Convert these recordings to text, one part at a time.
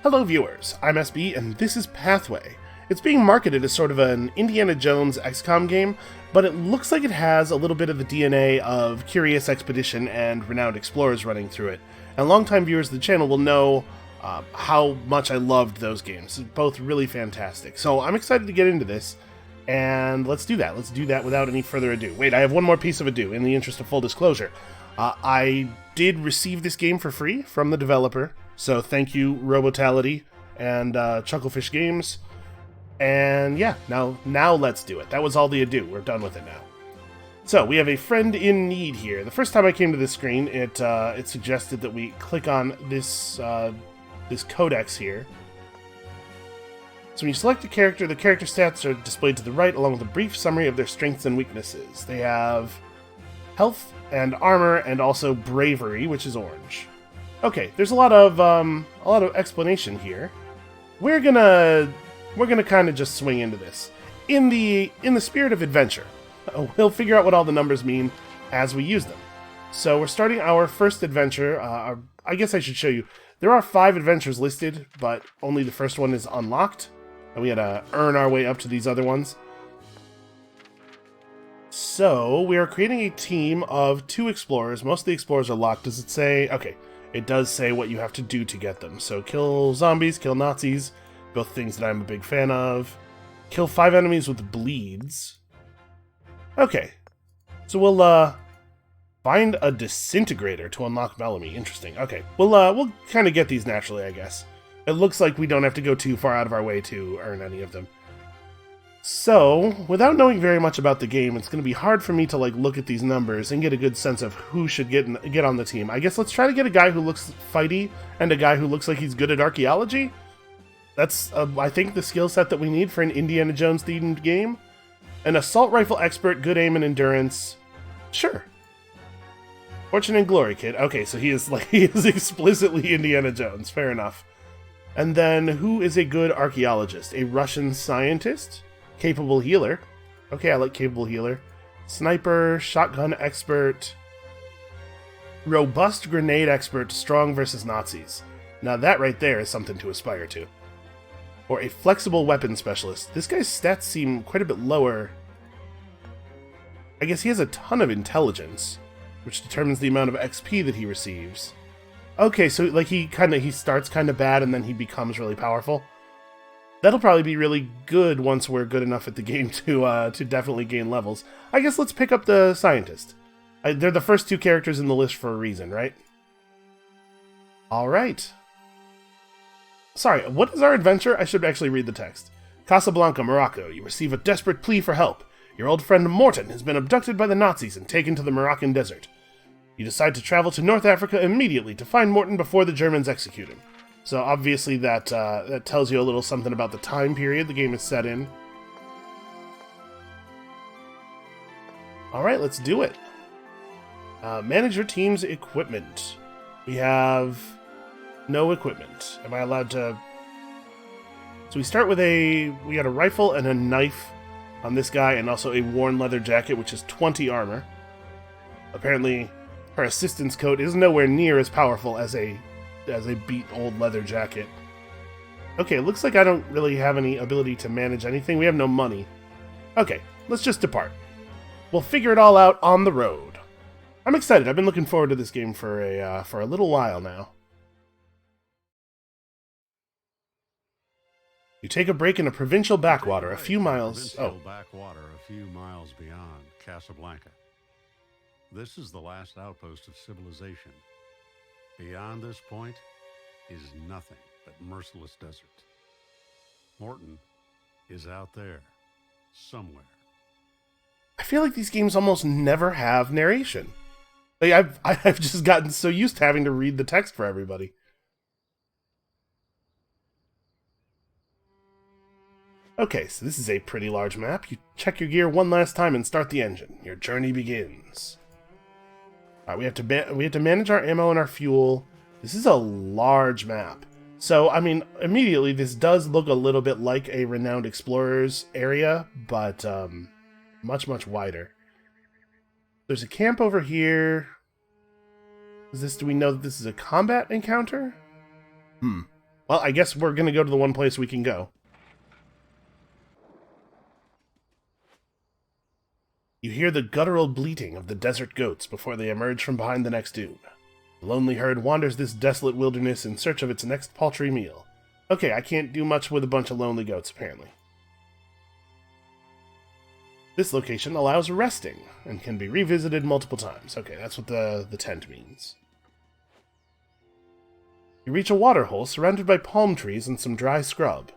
Hello viewers, I'm SB and this is Pathway. It's being marketed as sort of an Indiana Jones XCOM game, but it looks like it has a little bit of the DNA of Curious Expedition and Renowned Explorers running through it. And longtime viewers of the channel will know how much I loved those games. Both really fantastic. So I'm excited to get into this, and let's do that. Let's do that without any further ado. Wait, I have one more piece of ado in the interest of full disclosure. I did receive this game for free from the developer, so thank you Robotality and Chucklefish Games. And yeah, now let's do it. That was all the ado. We're done with it now. So we have a friend in need here. The first time I came to this screen, it suggested that we click on this this codex here. So when you select a character, the character stats are displayed to the right, along with a brief summary of their strengths and weaknesses. They have health and armor, and also bravery, which is orange. Okay, there's a lot of explanation here. We're gonna kind of just swing into this in the spirit of adventure. We'll figure out what all the numbers mean as we use them. So we're starting our first adventure. I guess I should show you. There are 5 adventures listed, but only the first one is unlocked, and we had to earn our way up to these other ones. So we are creating a team of 2 explorers. Most of the explorers are locked. Does it say? Okay, it does say what you have to do to get them. So kill zombies, kill Nazis, both things that I'm a big fan of. Kill 5 enemies with bleeds. Okay, so we'll find a disintegrator to unlock Bellamy. Interesting. Okay, we'll kind of get these naturally, I guess. It looks like we don't have to go too far out of our way to earn any of them. So, without knowing very much about the game, it's going to be hard for me to look at these numbers and get a good sense of who should get on the team. I guess let's try to get a guy who looks fighty and a guy who looks like he's good at archaeology. That's, I think, the skill set that we need for an Indiana Jones-themed game. An assault rifle expert, good aim and endurance. Sure. Fortune and glory kid. Okay, so he is explicitly Indiana Jones. Fair enough. And then, who is a good archaeologist? A Russian scientist? Capable healer. Okay, I like capable healer. Sniper, shotgun expert. Robust grenade expert, strong versus Nazis. Now that right there is something to aspire to. Or a flexible weapon specialist. This guy's stats seem quite a bit lower. I guess he has a ton of intelligence, which determines the amount of XP that he receives. Okay, so he starts kind of bad and then he becomes really powerful. That'll probably be really good once we're good enough at the game to definitely gain levels. I guess let's pick up the scientist. They're the first 2 characters in the list for a reason, right? Alright. Sorry, what is our adventure? I should actually read the text. Casablanca, Morocco. You receive a desperate plea for help. Your old friend Morton has been abducted by the Nazis and taken to the Moroccan desert. You decide to travel to North Africa immediately to find Morton before the Germans execute him. So obviously that tells you a little something about the time period the game is set in. Alright, let's do it. Manage your team's equipment. We have no equipment. Am I allowed to... So we start with we got a rifle and a knife on this guy, and also a worn leather jacket, which is 20 armor. Apparently, her assistant's coat is nowhere near as powerful as a beat old leather jacket. Okay, looks like I don't really have any ability to manage anything. We have no money. Okay, let's just depart. We'll figure it all out on the road. I'm excited. I've been looking forward to this game for a little while now. You take a break in a provincial backwater a few miles... backwater a few miles beyond Casablanca. This is the last outpost of civilization. Beyond this point is nothing but merciless desert. Morton is out there, somewhere. I feel like these games almost never have narration. I've just gotten so used to having to read the text for everybody. Okay, so this is a pretty large map. You check your gear one last time and start the engine. Your journey begins. Alright, we have to manage our ammo and our fuel. This is a large map. So, I mean, immediately this does look a little bit like a Renowned Explorers area, but much, much wider. There's a camp over here. Do we know that this is a combat encounter? Well, I guess we're gonna go to the one place we can go. You hear the guttural bleating of the desert goats before they emerge from behind the next dune. The lonely herd wanders this desolate wilderness in search of its next paltry meal. Okay, I can't do much with a bunch of lonely goats, apparently. This location allows resting, and can be revisited multiple times. Okay, that's what the tent means. You reach a waterhole surrounded by palm trees and some dry scrub.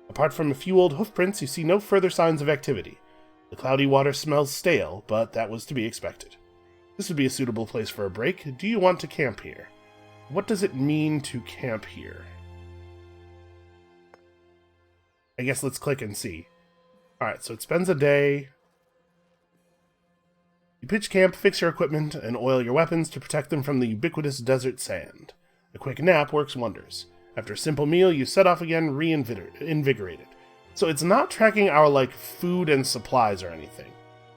Apart from a few old hoofprints, you see no further signs of activity. The cloudy water smells stale, but that was to be expected. This would be a suitable place for a break. Do you want to camp here? What does it mean to camp here? I guess let's click and see. Alright, so it spends a day. You pitch camp, fix your equipment, and oil your weapons to protect them from the ubiquitous desert sand. A quick nap works wonders. After a simple meal, you set off again, invigorated. So it's not tracking our, food and supplies or anything.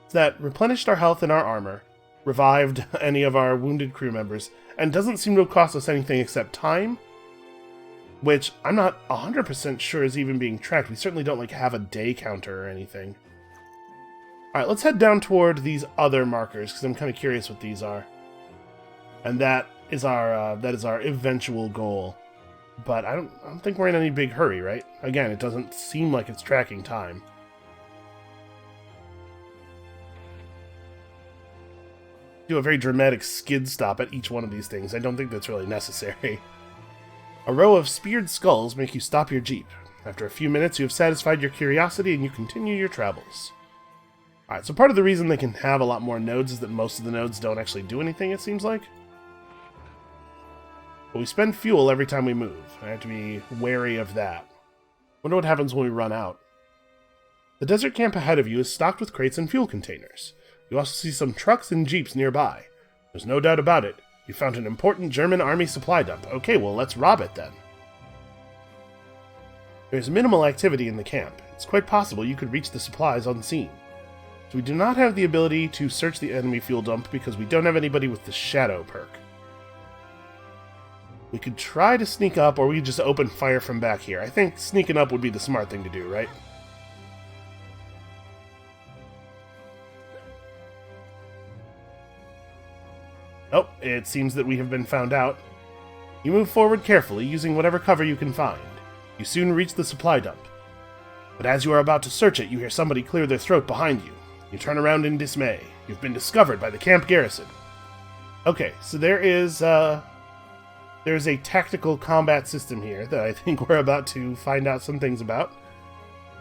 It's that replenished our health and our armor, revived any of our wounded crew members, and doesn't seem to have cost us anything except time, which I'm not 100% sure is even being tracked. We certainly don't, have a day counter or anything. Alright, let's head down toward these other markers, because I'm kind of curious what these are. And that is our eventual goal. But I don't think we're in any big hurry, right? Again, it doesn't seem like it's tracking time. Do a very dramatic skid stop at each one of these things. I don't think that's really necessary. A row of speared skulls make you stop your jeep. After a few minutes, you have satisfied your curiosity and you continue your travels. Alright, so part of the reason they can have a lot more nodes is that most of the nodes don't actually do anything, it seems like. But we spend fuel every time we move. I have to be wary of that. Wonder what happens when we run out. The desert camp ahead of you is stocked with crates and fuel containers. You also see some trucks and jeeps nearby. There's no doubt about it. You found an important German army supply dump. Okay, well, let's rob it then. There's minimal activity in the camp. It's quite possible you could reach the supplies unseen. So we do not have the ability to search the enemy fuel dump because we don't have anybody with the shadow perk. We could try to sneak up, or we could just open fire from back here. I think sneaking up would be the smart thing to do, right? Oh, it seems that we have been found out. You move forward carefully, using whatever cover you can find. You soon reach the supply dump. But as you are about to search it, you hear somebody clear their throat behind you. You turn around in dismay. You've been discovered by the camp garrison. Okay, so there's a tactical combat system here that I think we're about to find out some things about.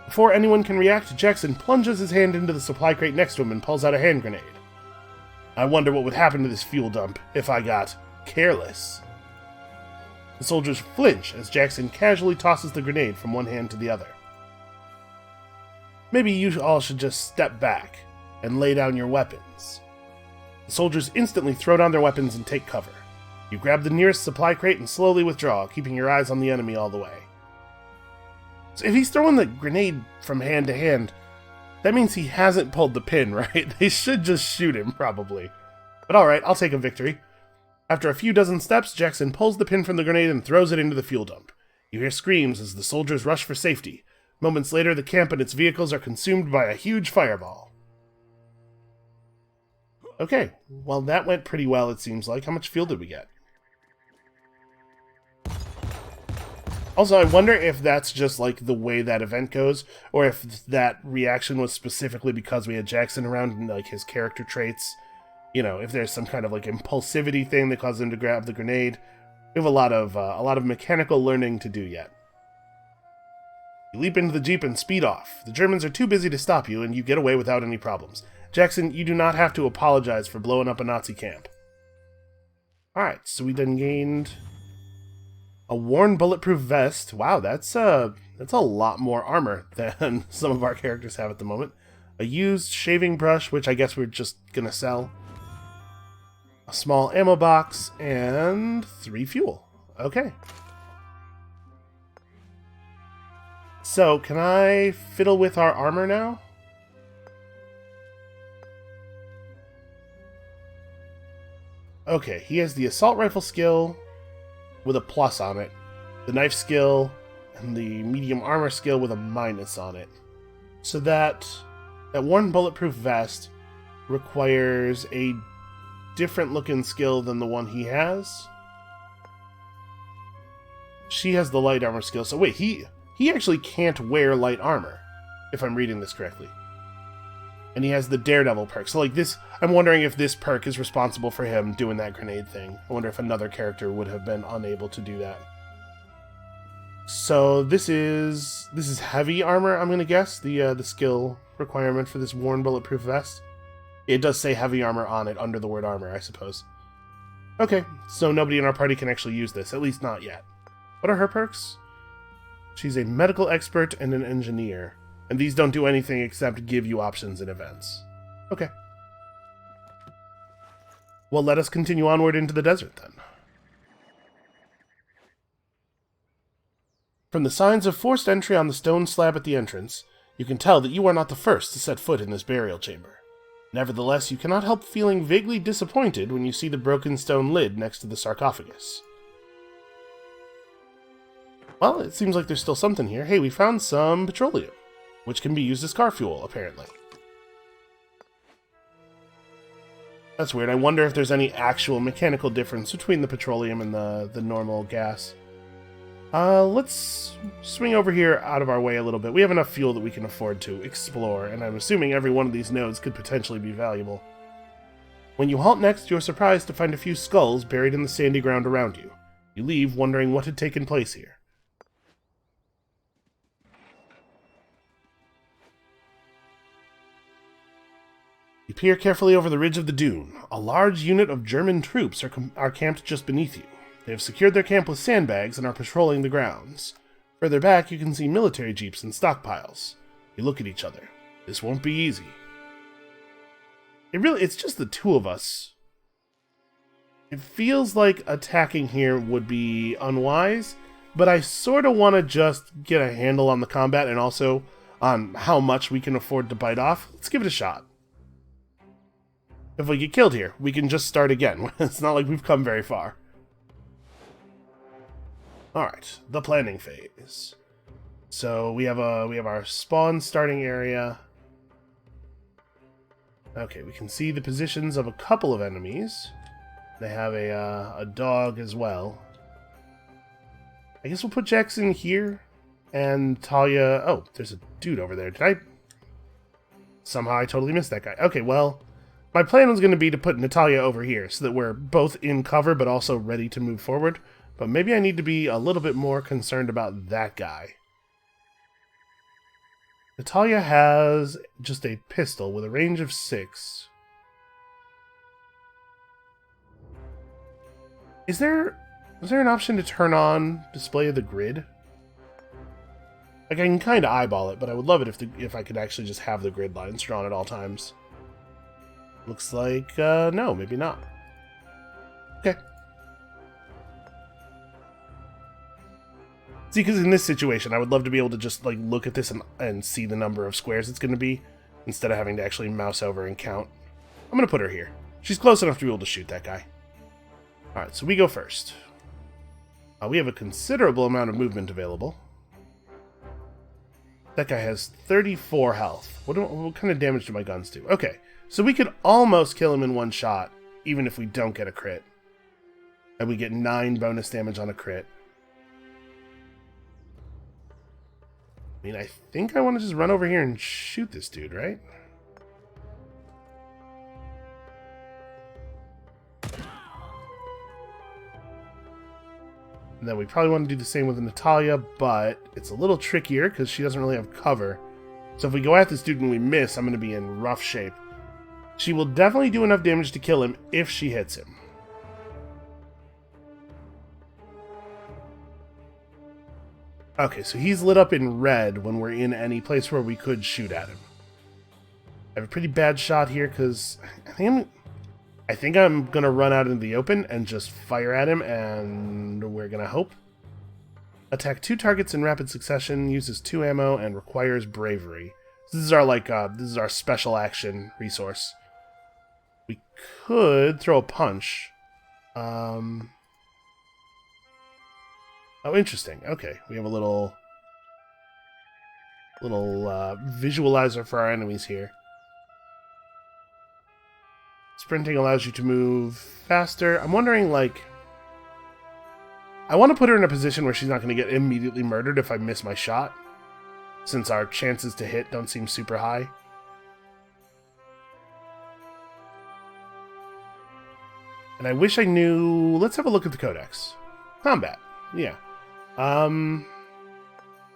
Before anyone can react, Jackson plunges his hand into the supply crate next to him and pulls out a hand grenade. I wonder what would happen to this fuel dump if I got careless. The soldiers flinch as Jackson casually tosses the grenade from one hand to the other. Maybe you all should just step back and lay down your weapons. The soldiers instantly throw down their weapons and take cover. You grab the nearest supply crate and slowly withdraw, keeping your eyes on the enemy all the way. So if he's throwing the grenade from hand to hand, that means he hasn't pulled the pin, right? They should just shoot him, probably. But alright, I'll take a victory. After a few dozen steps, Jackson pulls the pin from the grenade and throws it into the fuel dump. You hear screams as the soldiers rush for safety. Moments later, the camp and its vehicles are consumed by a huge fireball. Okay, well that went pretty well, it seems like. How much fuel did we get? Also, I wonder if that's just, the way that event goes, or if that reaction was specifically because we had Jackson around and, his character traits. You know, if there's some kind of, impulsivity thing that caused him to grab the grenade. We have a lot of mechanical learning to do yet. You leap into the Jeep and speed off. The Germans are too busy to stop you, and you get away without any problems. Jackson, you do not have to apologize for blowing up a Nazi camp. Alright, so we then gained a worn bulletproof vest. Wow, that's a lot more armor than some of our characters have at the moment. A used shaving brush, which I guess we're just gonna sell. A small ammo box, and 3 fuel. Okay. So, can I fiddle with our armor now? Okay, he has the assault rifle skill with a plus on it. the knife skill, and the medium armor skill with a minus on it. So that worn bulletproof vest requires a different looking skill than the one he has. She has the light armor skill. So wait, he actually can't wear light armor, if I'm reading this correctly. And he has the Daredevil perk. So like this, I'm wondering if this perk is responsible for him doing that grenade thing. I wonder if another character would have been unable to do that. So this is heavy armor, I'm gonna guess, the skill requirement for this worn bulletproof vest. It does say heavy armor on it under the word armor, I suppose. Okay, so nobody in our party can actually use this, at least not yet. What are her perks? She's a medical expert and an engineer. And these don't do anything except give you options in events. Okay. Well, let us continue onward into the desert, then. From the signs of forced entry on the stone slab at the entrance, you can tell that you are not the first to set foot in this burial chamber. Nevertheless, you cannot help feeling vaguely disappointed when you see the broken stone lid next to the sarcophagus. Well, it seems like there's still something here. Hey, we found some petroleum, which can be used as car fuel, apparently. That's weird. I wonder if there's any actual mechanical difference between the petroleum and the normal gas. Let's swing over here out of our way a little bit. We have enough fuel that we can afford to explore, and I'm assuming every one of these nodes could potentially be valuable. When you halt next, you're surprised to find a few skulls buried in the sandy ground around you. You leave wondering what had taken place here. You peer carefully over the ridge of the dune. A large unit of German troops are camped just beneath you. They have secured their camp with sandbags and are patrolling the grounds. Further back, you can see military jeeps and stockpiles. You look at each other. This won't be easy. It's just the two of us. It feels like attacking here would be unwise, but I sort of want to just get a handle on the combat and also on how much we can afford to bite off. Let's give it a shot. If we get killed here, we can just start again. It's not like we've come very far. Alright, the planning phase. So we have our spawn starting area. Okay, we can see the positions of a couple of enemies. They have a dog as well. I guess we'll put Jackson here. And Talia... Oh, there's a dude over there. Somehow I totally missed that guy. Okay, well... My plan was going to be to put Natalia over here, so that we're both in cover, but also ready to move forward. But maybe I need to be a little bit more concerned about that guy. Natalia has just a pistol with a range of 6. Is there an option to turn on display of the grid? Like, I can kind of eyeball it, but I would love it if I could actually just have the grid lines drawn at all times. Looks like, no, maybe not. Okay. See, because in this situation, I would love to be able to just, like, look at this and see the number of squares it's going to be, instead of having to actually mouse over and count. I'm going to put her here. She's close enough to be able to shoot that guy. Alright, so we go first. We have a considerable amount of movement available. That guy has 34 health. What kind of damage do my guns do? Okay. So we could almost kill him in one shot, even if we don't get a crit. And we get 9 bonus damage on a crit. I mean, I think I want to just run over here and shoot this dude, right? And then we probably want to do the same with Natalia, but it's a little trickier because she doesn't really have cover. So if we go at this dude and we miss, I'm going to be in rough shape. She will definitely do enough damage to kill him if she hits him. Okay, so he's lit up in red when we're in any place where we could shoot at him. I have a pretty bad shot here because I think I'm going to run out into the open and just fire at him, and we're going to hope. Attack 2 targets in rapid succession, uses 2 ammo, and requires bravery. So this is our this is our special action resource. We could throw a punch. Oh, interesting. Okay, we have a little visualizer for our enemies here. Sprinting allows you to move faster. I'm wondering, like... I want to put her in a position where she's not going to get immediately murdered if I miss my shot, since our chances to hit don't seem super high. And I wish I knew... Let's have a look at the codex. Combat. Yeah.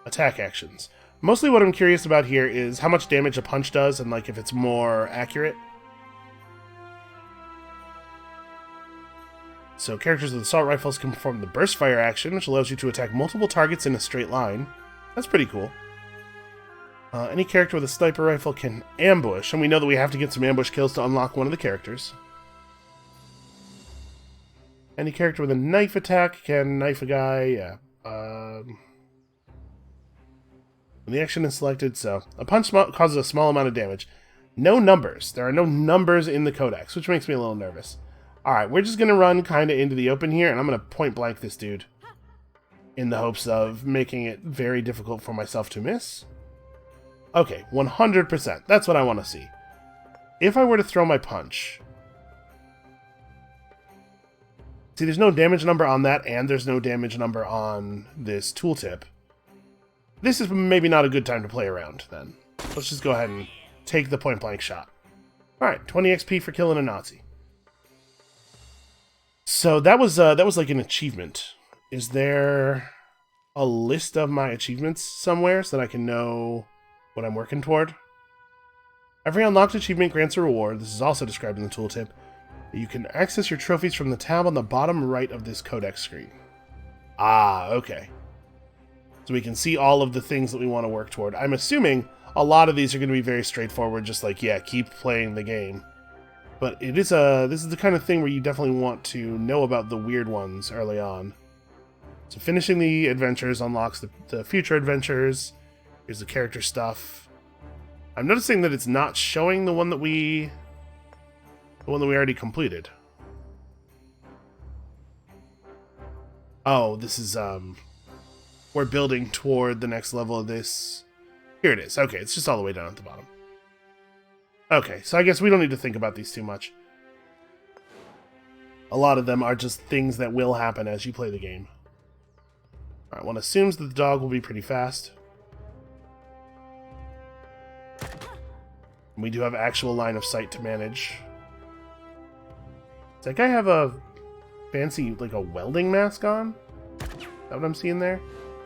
Attack actions. Mostly what I'm curious about here is how much damage a punch does and like if it's more accurate. So characters with assault rifles can perform the burst fire action, which allows you to attack multiple targets in a straight line. That's pretty cool. Any character with a sniper rifle can ambush, and we know that we have to get some ambush kills to unlock one of the characters. Any character with a knife attack can knife a guy, yeah. When the action is selected, so a punch causes a small amount of damage. No numbers. There are no numbers in the codex, which makes me a little nervous. Alright, we're just going to run kind of into the open here, and I'm going to point blank this dude in the hopes of making it very difficult for myself to miss. Okay, 100%. That's what I want to see. If I were to throw my punch... See, there's no damage number on that, and there's no damage number on this tooltip. This is maybe not a good time to play around, then. Let's just go ahead and take the point-blank shot. Alright, 20 XP for killing a Nazi. So that was like an achievement. Is there a list of my achievements somewhere so that I can know what I'm working toward? Every unlocked achievement grants a reward. This is also described in the tooltip. You can access your trophies from the tab on the bottom right of this codex screen. Ah, okay. So we can see all of the things that we want to work toward. I'm assuming a lot of these are going to be very straightforward, just like, yeah, keep playing the game. But this is the kind of thing where you definitely want to know about the weird ones early on. So finishing the adventures unlocks the future adventures. Here's the character stuff. I'm noticing that it's not showing the one that we already completed. Oh, this is, we're building toward the next level of this. Here it is. Okay, it's just all the way down at the bottom. Okay, so I guess we don't need to think about these too much. A lot of them are just things that will happen as you play the game. Alright, one assumes that the dog will be pretty fast. And we do have actual line of sight to manage. Does that guy have a fancy, like a welding mask on? Is that what I'm seeing there?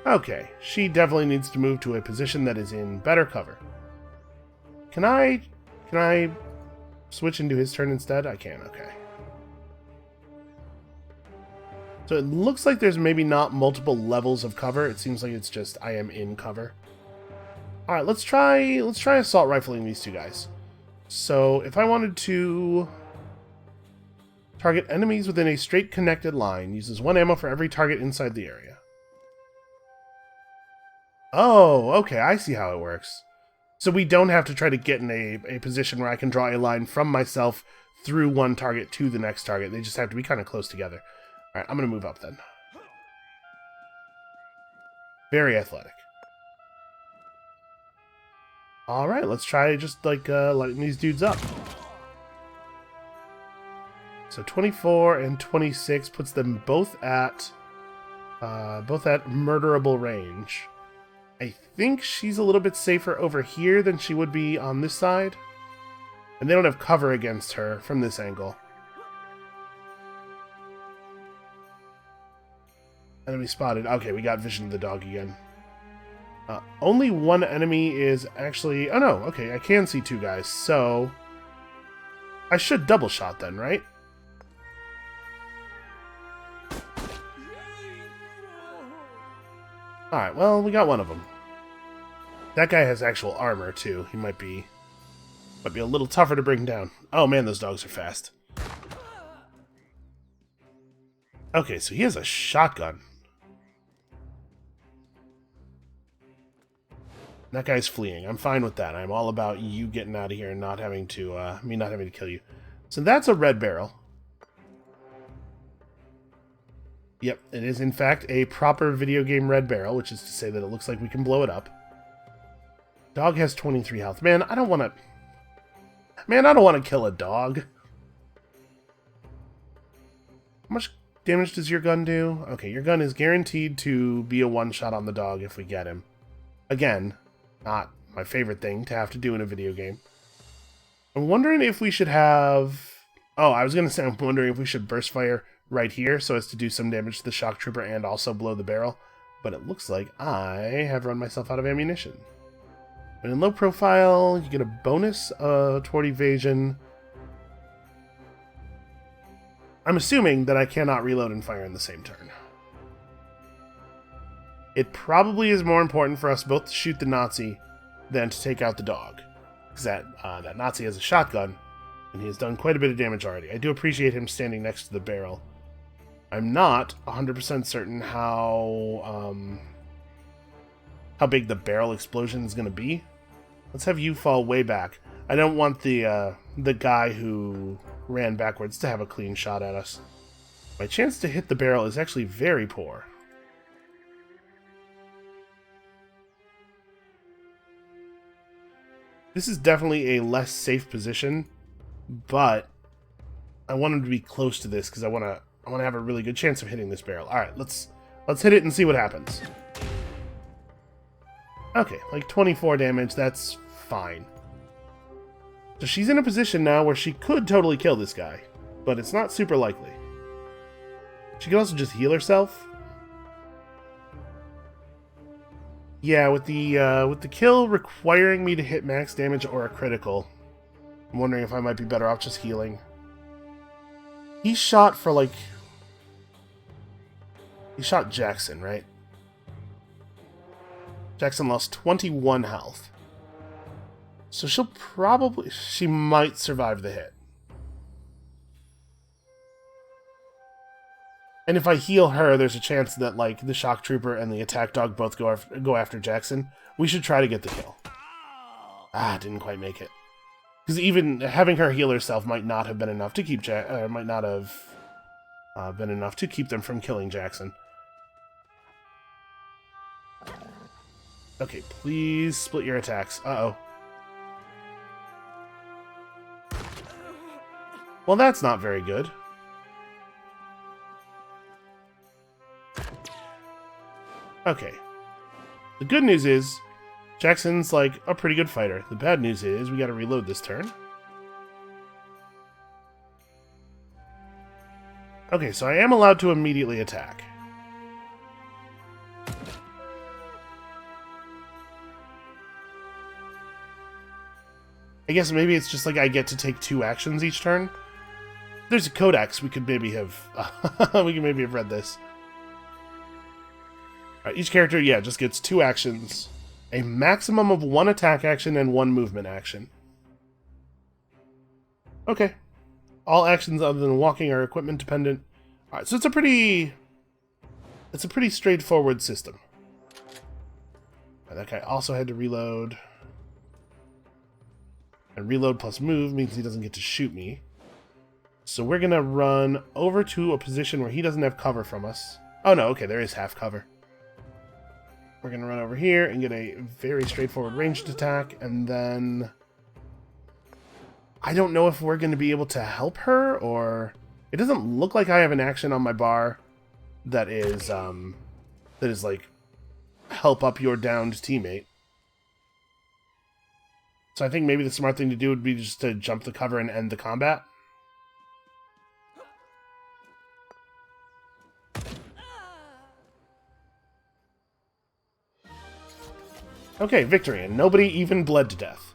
Okay, she definitely needs to move to a position that is in better cover. Can I switch into his turn instead? I can, okay. So it looks like there's maybe not multiple levels of cover. It seems like it's just I am in cover. Alright, let's try assault rifling these two guys. So if I wanted to target enemies within a straight connected line, uses 1 ammo for every target inside the area. Oh, okay, I see how it works. So we don't have to try to get in a position where I can draw a line from myself through one target to the next target. They just have to be kind of close together. Alright, I'm going to move up then. Very athletic. Alright, let's try just like lighting these dudes up. So 24 and 26 puts them both at murderable range. I think she's a little bit safer over here than she would be on this side. And they don't have cover against her from this angle. Enemy spotted. Okay, we got vision of the dog again. Only one enemy is actually... Oh no, okay, I can see two guys, so... I should double shot then, right? Alright, well, we got one of them. That guy has actual armor, too. He might be a little tougher to bring down. Oh man, those dogs are fast. Okay, so he has a shotgun. That guy's fleeing. I'm fine with that. I'm all about you getting out of here and not having to, me not having to kill you. So that's a red barrel. Yep, it is in fact a proper video game red barrel, which is to say that it looks like we can blow it up. Dog has 23 health. Man, I don't want to... Man, I don't want to kill a dog. How much damage does your gun do? Okay, your gun is guaranteed to be a one-shot on the dog if we get him. Again, not my favorite thing to have to do in a video game. I'm wondering if we should have... Oh, I was going to say I'm wondering if we should burst fire right here so as to do some damage to the shock trooper and also blow the barrel. But it looks like I have run myself out of ammunition. When in low profile, you get a bonus toward evasion. I'm assuming that I cannot reload and fire in the same turn. It probably is more important for us both to shoot the Nazi than to take out the dog. Because that Nazi has a shotgun, and he has done quite a bit of damage already. I do appreciate him standing next to the barrel. I'm not 100% certain how big the barrel explosion is going to be. Let's have you fall way back. I don't want the guy who ran backwards to have a clean shot at us. My chance to hit the barrel is actually very poor. This is definitely a less safe position, but I want him to be close to this because I want to have a really good chance of hitting this barrel. All right, let's hit it and see what happens. Okay, like 24 damage, that's fine. So she's in a position now where she could totally kill this guy, but it's not super likely. She could also just heal herself. Yeah, with the kill requiring me to hit max damage or a critical, I'm wondering if I might be better off just healing. He shot for like... He shot Jackson, right? Jackson lost 21 health. So she might survive the hit. And if I heal her, there's a chance that like the shock trooper and the attack dog both go after Jackson. We should try to get the kill. Ah, didn't quite make it. Because even having her heal herself might not have been enough to keep been enough to keep them from killing Jackson. Okay, please split your attacks. Uh-oh. Well, that's not very good. Okay. The good news is, Jackson's like a pretty good fighter. The bad news is, we gotta reload this turn. Okay, so I am allowed to immediately attack. I guess maybe it's just like I get to take 2 actions each turn. There's a codex, we could maybe have read this. Alright, each character, yeah, just gets 2 actions. A maximum of 1 attack action and 1 movement action. Okay. All actions other than walking are equipment dependent. Alright, so it's a pretty straightforward system. That guy also had to reload. And reload plus move means he doesn't get to shoot me. So we're going to run over to a position where he doesn't have cover from us. Oh no, okay, there is half cover. We're going to run over here and get a very straightforward ranged attack, and then... I don't know if we're going to be able to help her, or... It doesn't look like I have an action on my bar that is like, help up your downed teammate. So I think maybe the smart thing to do would be just to jump the cover and end the combat. Okay, victory, and nobody even bled to death.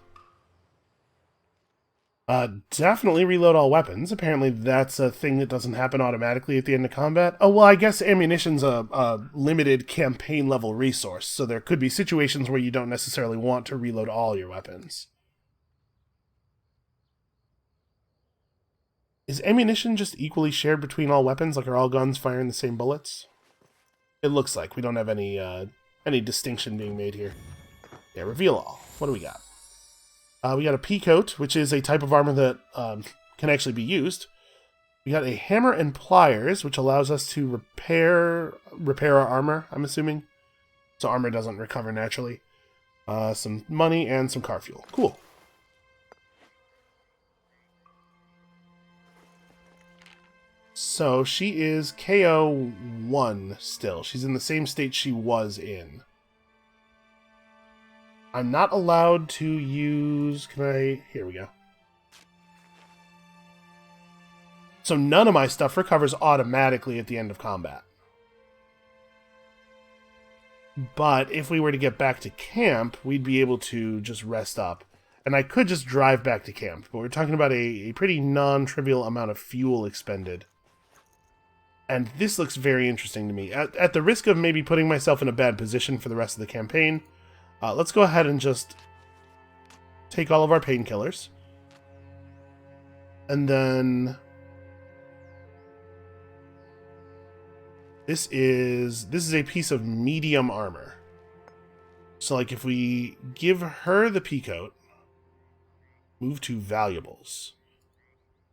Definitely reload all weapons. Apparently that's a thing that doesn't happen automatically at the end of combat. Oh, well, I guess ammunition's a limited campaign-level resource, so there could be situations where you don't necessarily want to reload all your weapons. Is ammunition just equally shared between all weapons? Like, are all guns firing the same bullets? It looks like we don't have any distinction being made here. Yeah, reveal all. What do we got? We got a pea coat, which is a type of armor that can actually be used. We got a hammer and pliers, which allows us to repair our armor, I'm assuming. So armor doesn't recover naturally. Some money and some car fuel. Cool. So she is KO 1 still. She's in the same state she was in. I'm not allowed to use... Can I... Here we go. So none of my stuff recovers automatically at the end of combat. But if we were to get back to camp, we'd be able to just rest up. And I could just drive back to camp. But we're talking about a pretty non-trivial amount of fuel expended. And this looks very interesting to me. At the risk of maybe putting myself in a bad position for the rest of the campaign, let's go ahead and just take all of our painkillers. And then... This is a piece of medium armor. So, like, if we give her the peacoat, move to valuables.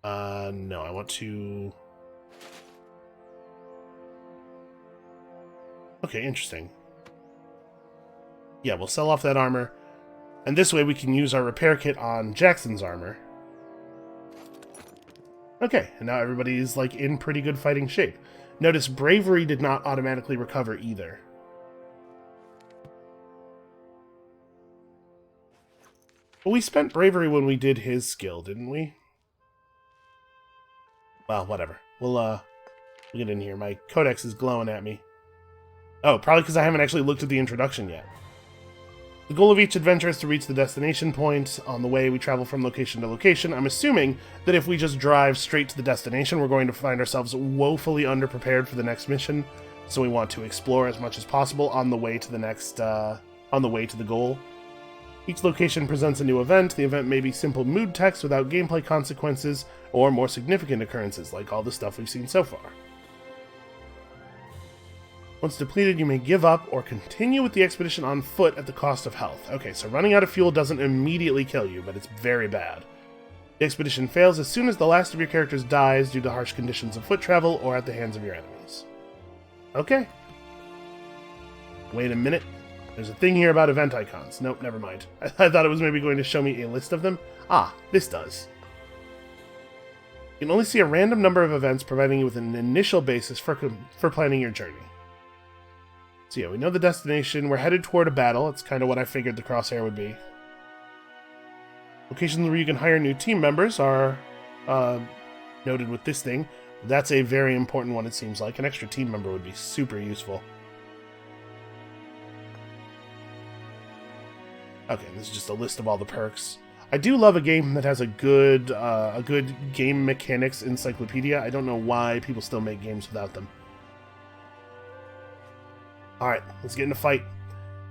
No, I want to... Okay, interesting. Yeah, we'll sell off that armor. And this way we can use our repair kit on Jackson's armor. Okay, and now everybody's, like, in pretty good fighting shape. Notice bravery did not automatically recover either. But we spent bravery when we did his skill, didn't we? Well, whatever. We'll get in here. My codex is glowing at me. Oh, probably because I haven't actually looked at the introduction yet. The goal of each adventure is to reach the destination point. On the way, we travel from location to location. I'm assuming that if we just drive straight to the destination, we're going to find ourselves woefully underprepared for the next mission. So we want to explore as much as possible on the way to the next, on the way to the goal. Each location presents a new event. The event may be simple mood text without gameplay consequences, or more significant occurrences, like all the stuff we've seen so far. Once depleted, you may give up or continue with the expedition on foot at the cost of health. Okay, so running out of fuel doesn't immediately kill you, but it's very bad. The expedition fails as soon as the last of your characters dies due to harsh conditions of foot travel or at the hands of your enemies. Okay. Wait a minute. There's a thing here about event icons. Nope, never mind. I thought it was maybe going to show me a list of them. Ah, this does. You can only see a random number of events, providing you with an initial basis for planning your journey. So yeah, we know the destination. We're headed toward a battle. It's kind of what I figured the crosshair would be. Locations where you can hire new team members are noted with this thing. That's a very important one, it seems like. An extra team member would be super useful. Okay, this is just a list of all the perks. I do love a game that has a good game mechanics encyclopedia. I don't know why people still make games without them. Alright, let's get in a fight.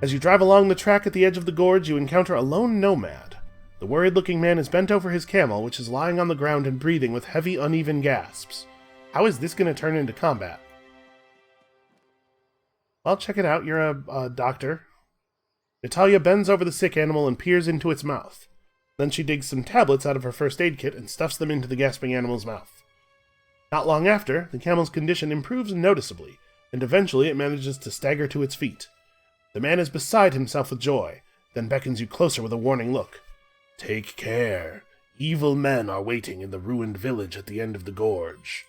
As you drive along the track at the edge of the gorge, you encounter a lone nomad. The worried-looking man is bent over his camel, which is lying on the ground and breathing with heavy, uneven gasps. How is this going to turn into combat? Well, check it out. You're a doctor. Natalia bends over the sick animal and peers into its mouth. Then she digs some tablets out of her first aid kit and stuffs them into the gasping animal's mouth. Not long after, the camel's condition improves noticeably, and eventually it manages to stagger to its feet. The man is beside himself with joy, then beckons you closer with a warning look. Take care. Evil men are waiting in the ruined village at the end of the gorge.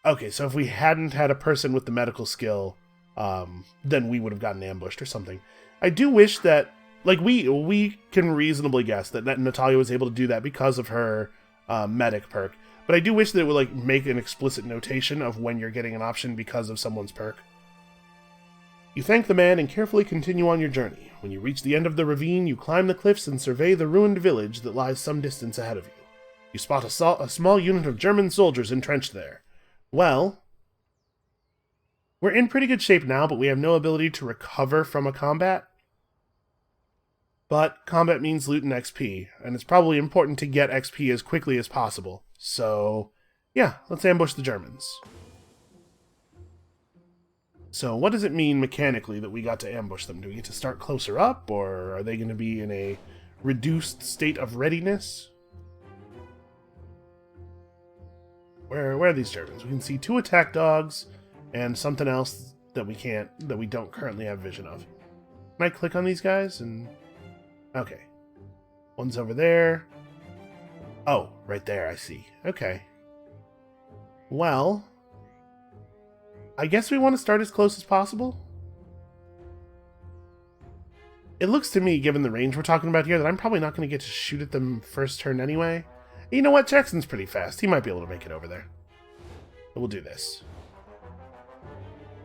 Okay, so if we hadn't had a person with the medical skill, then we would have gotten ambushed or something. I do wish that, like, we can reasonably guess that Natalia was able to do that because of her medic perk. But I do wish that it would, like, make an explicit notation of when you're getting an option because of someone's perk. You thank the man and carefully continue on your journey. When you reach the end of the ravine, you climb the cliffs and survey the ruined village that lies some distance ahead of you. You spot a small unit of German soldiers entrenched there. Well, we're in pretty good shape now, but we have no ability to recover from a combat. But combat means loot and XP, and it's probably important to get XP as quickly as possible. So, yeah, let's ambush the Germans. So, what does it mean mechanically that we got to ambush them? Do we get to start closer up, or are they going to be in a reduced state of readiness? Where are these Germans? We can see 2 attack dogs and something else that we don't currently have vision of. Can I click on these guys? And okay. One's over there. Oh, right there, I see. Okay. Well, I guess we want to start as close as possible. It looks to me, given the range we're talking about here, that I'm probably not going to get to shoot at them first turn anyway. You know what? Jackson's pretty fast. He might be able to make it over there. But we'll do this.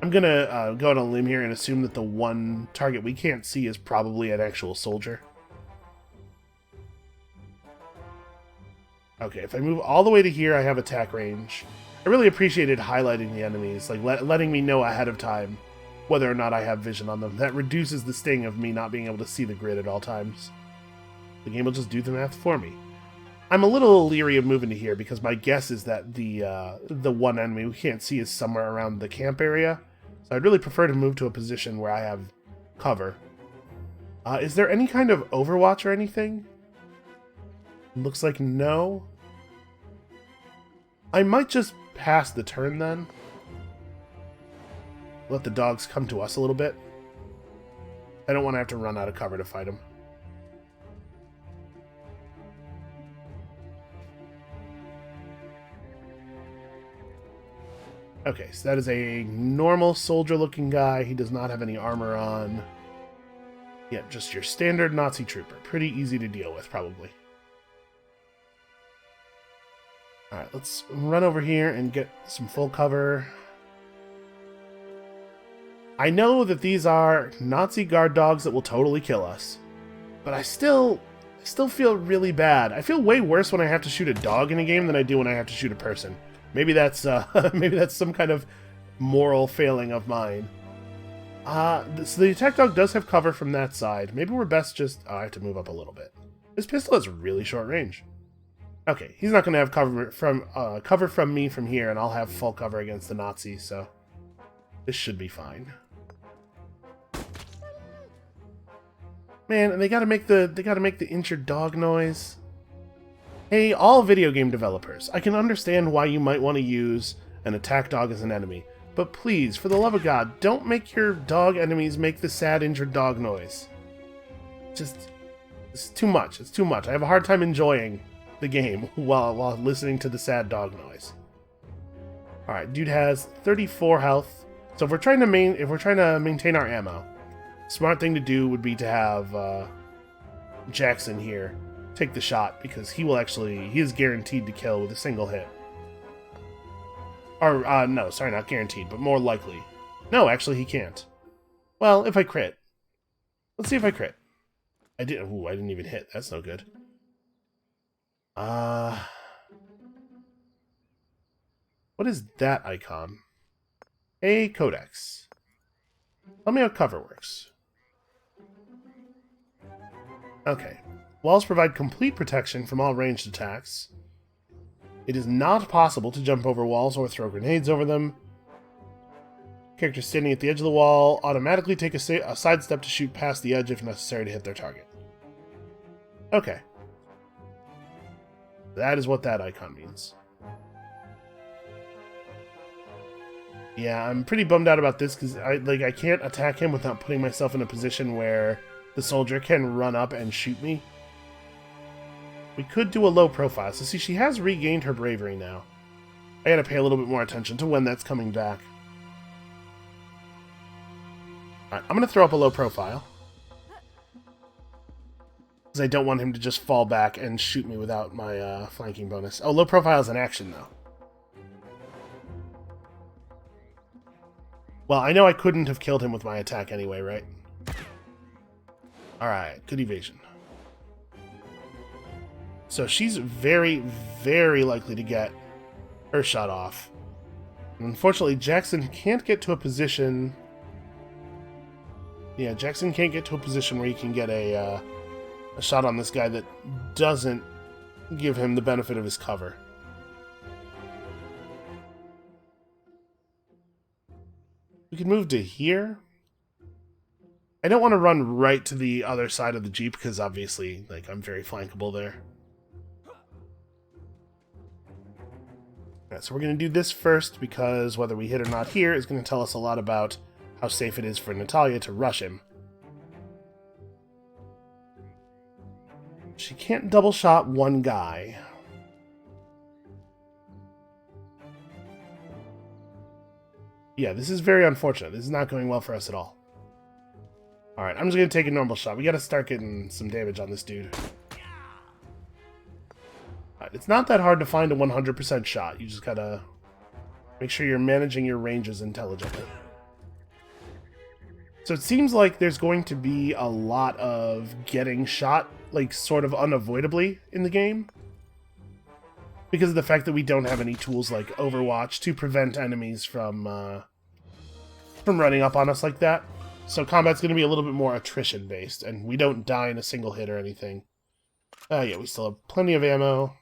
I'm going to go on a limb here and assume that the one target we can't see is probably an actual soldier. Okay, if I move all the way to here, I have attack range. I really appreciated highlighting the enemies, like letting me know ahead of time whether or not I have vision on them. That reduces the sting of me not being able to see the grid at all times. The game will just do the math for me. I'm a little leery of moving to here because my guess is that the one enemy we can't see is somewhere around the camp area. So I'd really prefer to move to a position where I have cover. Is there any kind of overwatch or anything? Looks like no. I might just pass the turn then. Let the dogs come to us a little bit. I don't want to have to run out of cover to fight them. Okay, so that is a normal soldier-looking guy. He does not have any armor on. Yeah, just your standard Nazi trooper. Pretty easy to deal with, probably. Alright, let's run over here and get some full cover. I know that these are Nazi guard dogs that will totally kill us, but I still feel really bad. I feel way worse when I have to shoot a dog in a game than I do when I have to shoot a person. Maybe that's maybe that's some kind of moral failing of mine. So the attack dog does have cover from that side. Maybe we're best just... I have to move up a little bit. This pistol has really short range. Okay, he's not going to have cover from me from here, and I'll have full cover against the Nazis, so this should be fine. Man, and they gotta make the injured dog noise. Hey, all video game developers, I can understand why you might want to use an attack dog as an enemy, but please, for the love of God, don't make your dog enemies make the sad injured dog noise. It's too much. It's too much. I have a hard time enjoying the game while listening to the sad dog noise. All right, dude has 34 health. So if we're trying to maintain our ammo, smart thing to do would be to have Jackson here take the shot, because he is guaranteed to kill with a single hit. Or no, sorry, not guaranteed, but more likely. No, actually he can't. Well, if I crit. Let's see if I crit. I didn't even hit. That's no good. What is that icon? A codex. Tell me how cover works. Okay. Walls provide complete protection from all ranged attacks. It is not possible to jump over walls or throw grenades over them. Characters standing at the edge of the wall automatically take a sidestep to shoot past the edge if necessary to hit their target. Okay. That is what that icon means. Yeah, I'm pretty bummed out about this because I can't attack him without putting myself in a position where the soldier can run up and shoot me. We could do a low profile. So see, she has regained her bravery now. I gotta pay a little bit more attention to when that's coming back. Alright, I'm gonna throw up a low profile. Because I don't want him to just fall back and shoot me without my flanking bonus. Oh, low profile is an action, though. Well, I know I couldn't have killed him with my attack anyway, right? Alright, good evasion. So she's very, very likely to get her shot off. Unfortunately, Jackson can't get to a position... Yeah, Jackson can't get to a position where he can get a shot on this guy that doesn't give him the benefit of his cover. We can move to here. I don't want to run right to the other side of the Jeep because obviously, I'm very flankable there. Alright, so we're going to do this first because whether we hit or not here is going to tell us a lot about how safe it is for Natalia to rush him. She can't double shot one guy. Yeah, this is very unfortunate. This is not going well for us at all. Alright, I'm just going to take a normal shot. We got to start getting some damage on this dude. Alright, it's not that hard to find a 100% shot. You just got to make sure you're managing your ranges intelligently. So it seems like there's going to be a lot of getting shot, like, sort of unavoidably in the game. Because of the fact that we don't have any tools like Overwatch to prevent enemies from running up on us like that. So combat's going to be a little bit more attrition-based, and we don't die in a single hit or anything. Yeah, we still have plenty of ammo.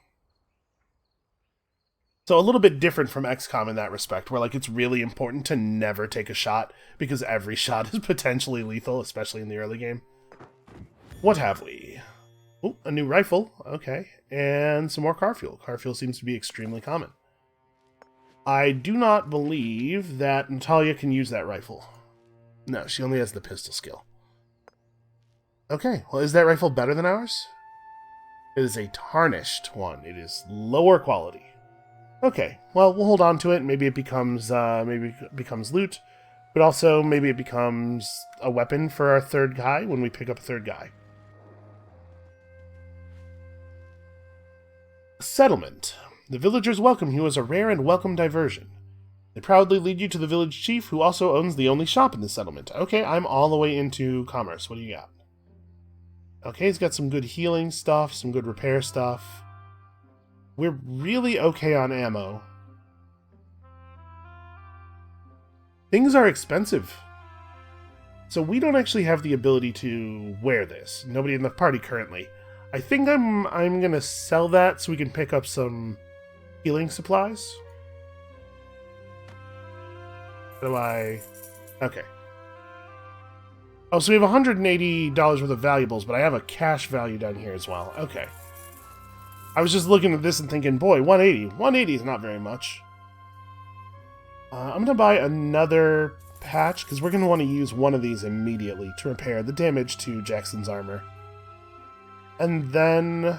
So a little bit different from XCOM in that respect, where like it's really important to never take a shot, because every shot is potentially lethal, especially in the early game. What have we? Oh, a new rifle. Okay. And some more car fuel. Car fuel seems to be extremely common. I do not believe that Natalia can use that rifle. No, she only has the pistol skill. Okay, well, is that rifle better than ours? It is a tarnished one. It is lower quality. Okay, well, we'll hold on to it. Maybe it becomes loot, but also maybe it becomes a weapon for our third guy when we pick up a third guy. Settlement. The villagers welcome you as a rare and welcome diversion. They proudly lead you to the village chief, who also owns the only shop in the settlement. Okay, I'm all the way into commerce. What do you got? Okay, he's got some good healing stuff, some good repair stuff. We're really okay on ammo. Things are expensive. So we don't actually have the ability to wear this. Nobody in the party currently. I think I'm gonna sell that so we can pick up some healing supplies. How do I... Okay. Oh, so we have $180 worth of valuables, but I have a cash value down here as well. Okay. I was just looking at this and thinking, boy, 180. 180 is not very much. I'm gonna buy another patch, because we're gonna want to use one of these immediately to repair the damage to Jackson's armor. And then...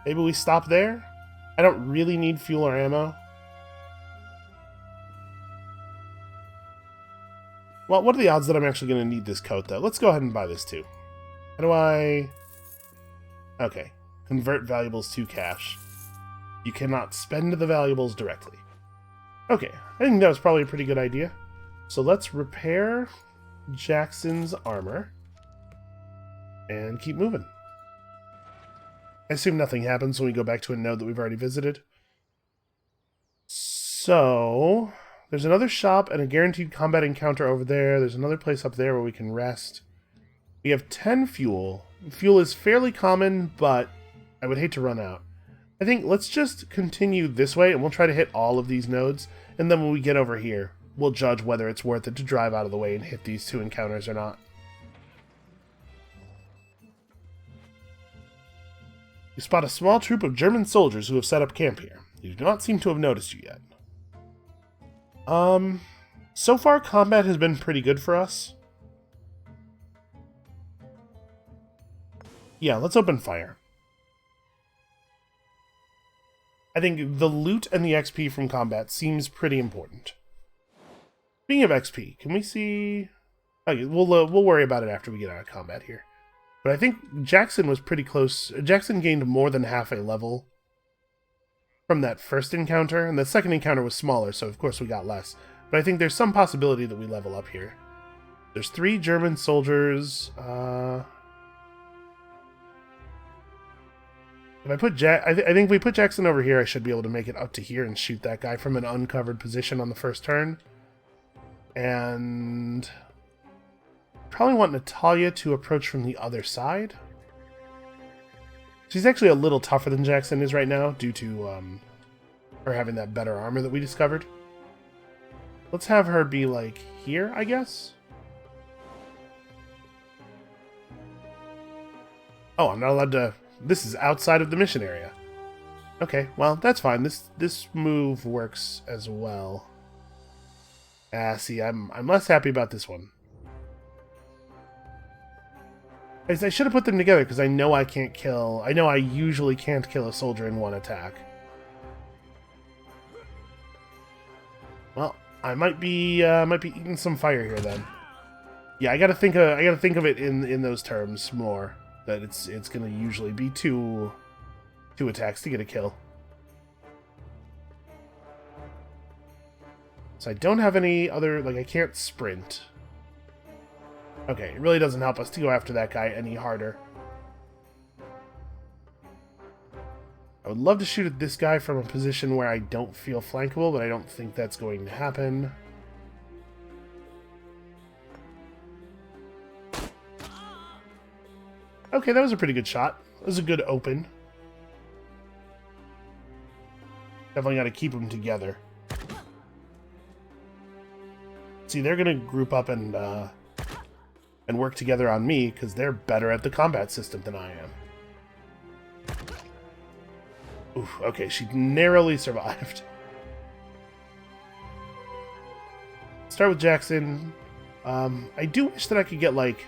maybe we stop there? I don't really need fuel or ammo. Well, what are the odds that I'm actually going to need this coat, though? Let's go ahead and buy this, too. How do I... Okay. Convert valuables to cash. You cannot spend the valuables directly. Okay. I think that was probably a pretty good idea. So let's repair Jackson's armor. And keep moving. I assume nothing happens when we go back to a node that we've already visited. So... there's another shop and a guaranteed combat encounter over there. There's another place up there where we can rest. We have 10 fuel. Fuel is fairly common, but I would hate to run out. I think let's just continue this way, and we'll try to hit all of these nodes. And then when we get over here, we'll judge whether it's worth it to drive out of the way and hit these two encounters or not. You spot a small troop of German soldiers who have set up camp here. They do not seem to have noticed you yet. So far combat has been pretty good for us. Yeah, let's open fire. I think the loot and the XP from combat seems pretty important. Speaking of XP, can we see... okay, we'll worry about it after we get out of combat here. But I think Jackson was pretty close. Jackson gained more than half a level from that first encounter, and the second encounter was smaller, so of course we got less. But I think there's some possibility that we level up here. There's 3 German soldiers. If I put I think if we put Jackson over here, I should be able to make it up to here and shoot that guy from an uncovered position on the first turn. And probably want Natalia to approach from the other side. She's actually a little tougher than Jackson is right now, due to her having that better armor that we discovered. Let's have her be, like, here, I guess? Oh, I'm not allowed to... this is outside of the mission area. Okay, well, that's fine. This move works as well. See, I'm less happy about this one. I should have put them together, because I know I can't kill... I know I usually can't kill a soldier in one attack. Well, I might be eating some fire here then. Yeah, I gotta think of it in those terms more. That it's gonna usually be two attacks to get a kill. So I don't have any other, like, I can't sprint. Okay, it really doesn't help us to go after that guy any harder. I would love to shoot at this guy from a position where I don't feel flankable, but I don't think that's going to happen. Okay, that was a pretty good shot. That was a good open. Definitely got to keep them together. See, they're going to group up and work together on me, because they're better at the combat system than I am. Oof, okay, she narrowly survived. Start with Jackson. I do wish that I could get, like,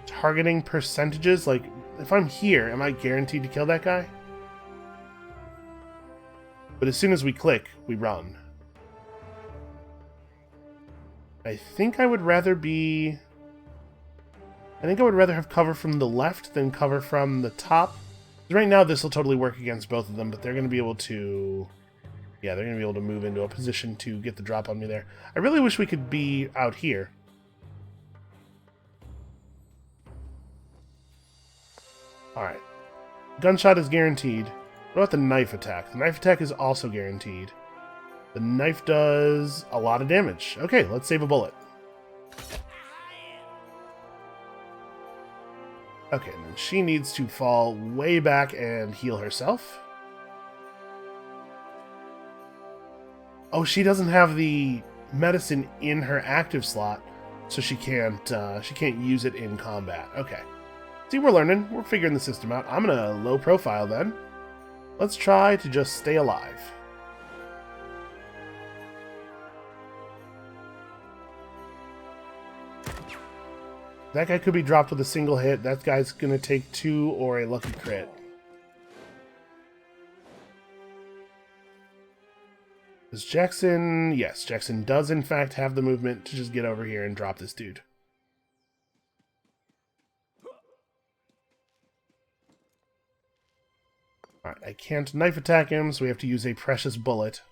targeting percentages. Like, if I'm here, am I guaranteed to kill that guy? But as soon as we click, we run. I think I would rather be... I think I would rather have cover from the left than cover from the top. Right now, this will totally work against both of them, but they're going to be able to... Yeah, they're going to be able to move into a position to get the drop on me there. I really wish we could be out here. Alright. Gunshot is guaranteed. What about the knife attack? The knife attack is also guaranteed. The knife does a lot of damage. Okay, let's save a bullet. Okay, and then she needs to fall way back and heal herself. Oh, she doesn't have the medicine in her active slot, so she can't use it in combat. Okay. See, we're learning. We're figuring the system out. I'm gonna low profile then. Let's try to just stay alive. That guy could be dropped with a single hit. That guy's gonna take 2 or a lucky crit. Does Jackson... Yes, Jackson does in fact have the movement to just get over here and drop this dude. Alright, I can't knife attack him, so we have to use a precious bullet.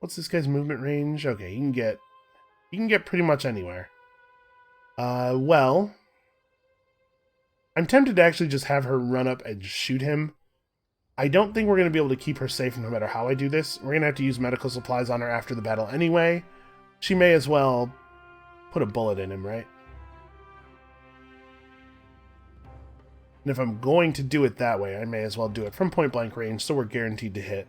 What's this guy's movement range? Okay, he can get pretty much anywhere. Well, I'm tempted to actually just have her run up and shoot him. I don't think we're going to be able to keep her safe no matter how I do this. We're going to have to use medical supplies on her after the battle anyway. She may as well put a bullet in him, right? And if I'm going to do it that way, I may as well do it from point-blank range, so we're guaranteed to hit.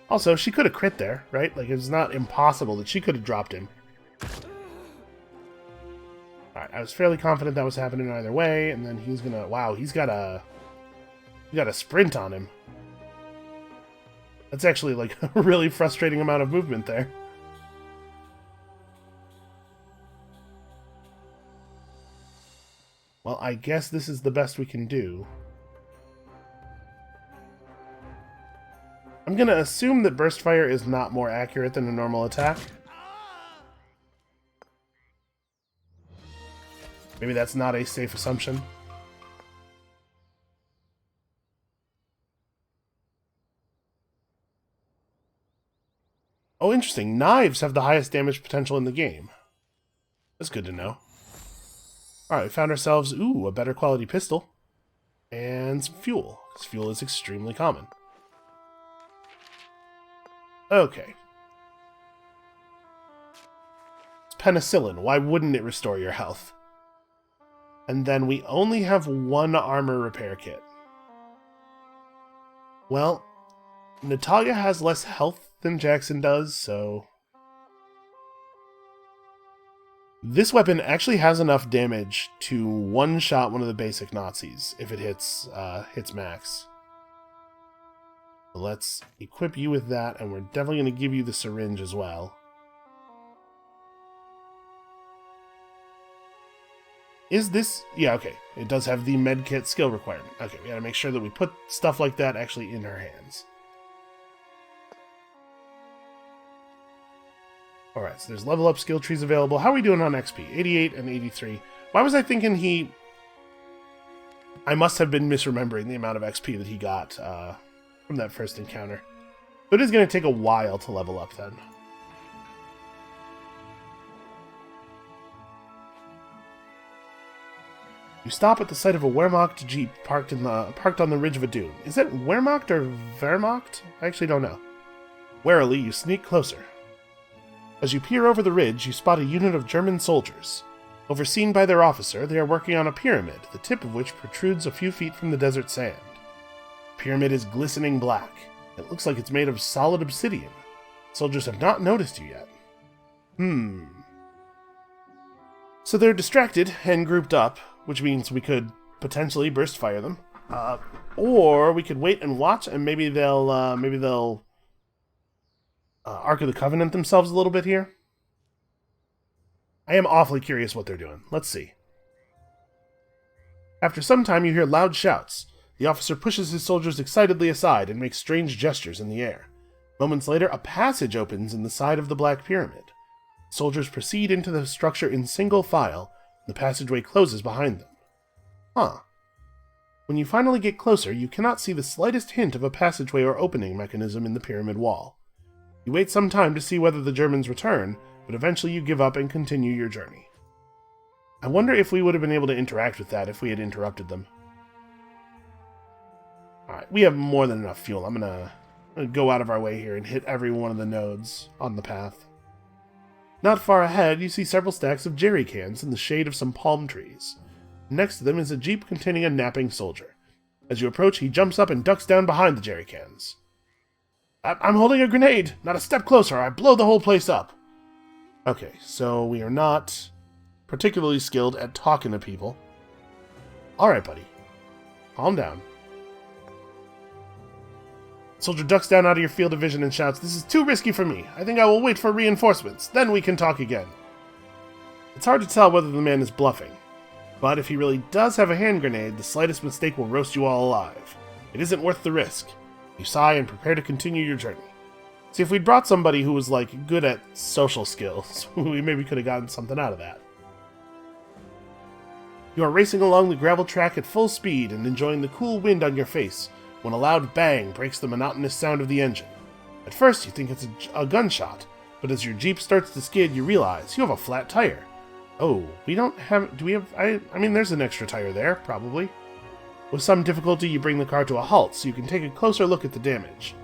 Also, she could have crit there, right? Like, it's not impossible that she could have dropped him. Alright, I was fairly confident that was happening either way, and then he's gonna... Wow, he's got a sprint on him. That's actually, like, a really frustrating amount of movement there. Well, I guess this is the best we can do. I'm going to assume that burst fire is not more accurate than a normal attack. Maybe that's not a safe assumption. Oh, interesting. Knives have the highest damage potential in the game. That's good to know. Alright, we found ourselves, a better quality pistol. And some fuel, because fuel is extremely common. Okay. It's penicillin. Why wouldn't it restore your health? And then we only have 1 armor repair kit. Well, Natalia has less health than Jackson does, so... This weapon actually has enough damage to one-shot one of the basic Nazis if it hits max. So let's equip you with that, and we're definitely going to give you the syringe as well. Is this... Yeah, okay. It does have the medkit skill requirement. Okay, we gotta make sure that we put stuff like that actually in her hands. Alright, so there's level up skill trees available. How are we doing on XP? 88 and 83. Why was I thinking he... I must have been misremembering the amount of XP that he got from that first encounter. But it is going to take a while to level up then. You stop at the sight of a Wehrmacht Jeep parked on the ridge of a dune. Is it Wehrmacht or Wehrmacht? I actually don't know. Warily, you sneak closer. As you peer over the ridge, you spot a unit of German soldiers. Overseen by their officer, they are working on a pyramid, the tip of which protrudes a few feet from the desert sand. The pyramid is glistening black. It looks like it's made of solid obsidian. Soldiers have not noticed you yet. So they're distracted and grouped up, which means we could potentially burst fire them. Or we could wait and watch, and maybe they'll Ark of the Covenant themselves a little bit here. I am awfully curious what they're doing. Let's see. After some time, you hear loud shouts. The officer pushes his soldiers excitedly aside and makes strange gestures in the air. Moments later, a passage opens in the side of the Black Pyramid. Soldiers proceed into the structure in single file. The passageway closes behind them. When you finally get closer, you cannot see the slightest hint of a passageway or opening mechanism in the pyramid wall. You wait some time to see whether the Germans return, but eventually you give up and continue your journey. I wonder if we would have been able to interact with that if we had interrupted them. Alright, we have more than enough fuel. I'm gonna go out of our way here and hit every one of the nodes on the path. Not far ahead, you see several stacks of jerry cans in the shade of some palm trees. Next to them is a jeep containing a napping soldier. As you approach, he jumps up and ducks down behind the jerry cans. I'm holding a grenade! Not a step closer, I blow the whole place up! Okay, so we are not particularly skilled at talking to people. Alright, buddy. Calm down. Soldier ducks down out of your field of vision and shouts, "This is too risky for me. I think I will wait for reinforcements. Then we can talk again." It's hard to tell whether the man is bluffing. But if he really does have a hand grenade, the slightest mistake will roast you all alive. It isn't worth the risk. You sigh and prepare to continue your journey. See, if we'd brought somebody who was, good at social skills, we maybe could have gotten something out of that. You are racing along the gravel track at full speed and enjoying the cool wind on your face when a loud bang breaks the monotonous sound of the engine. At first, you think it's a gunshot, but as your Jeep starts to skid, you realize you have a flat tire. Oh, we don't have... Do we have... I mean, there's an extra tire there, probably. With some difficulty, you bring the car to a halt so you can take a closer look at the damage.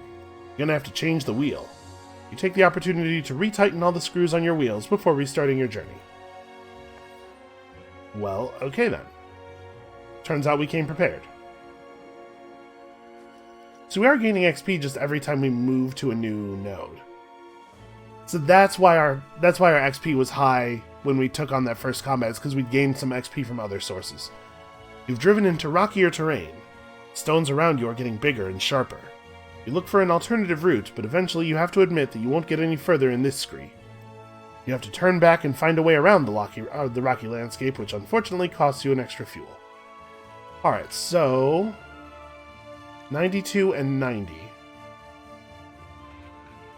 You're gonna have to change the wheel. You take the opportunity to retighten all the screws on your wheels before restarting your journey. Well, okay then. Turns out we came prepared. So we are gaining XP just every time we move to a new node. So that's why our XP was high when we took on that first combat, is because we gained some XP from other sources. You've driven into rockier terrain. Stones around you are getting bigger and sharper. You look for an alternative route, but eventually you have to admit that you won't get any further in this scree. You have to turn back and find a way around the rocky landscape, which unfortunately costs you an extra fuel. Alright, so... 92 and 90.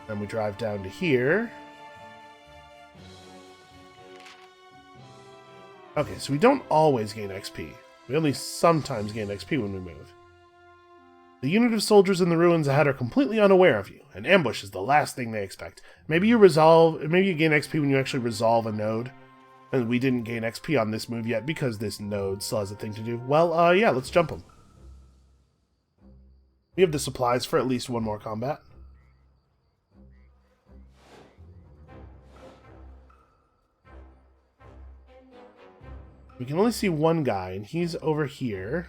Then we drive down to here. Okay, so we don't always gain XP. We only sometimes gain XP when we move. The unit of soldiers in the ruins ahead are completely unaware of you. An ambush is the last thing they expect. Maybe you gain XP when you actually resolve a node. And we didn't gain XP on this move yet because this node still has a thing to do. Well, yeah, let's jump them. We have the supplies for at least one more combat. We can only see one guy, and he's over here.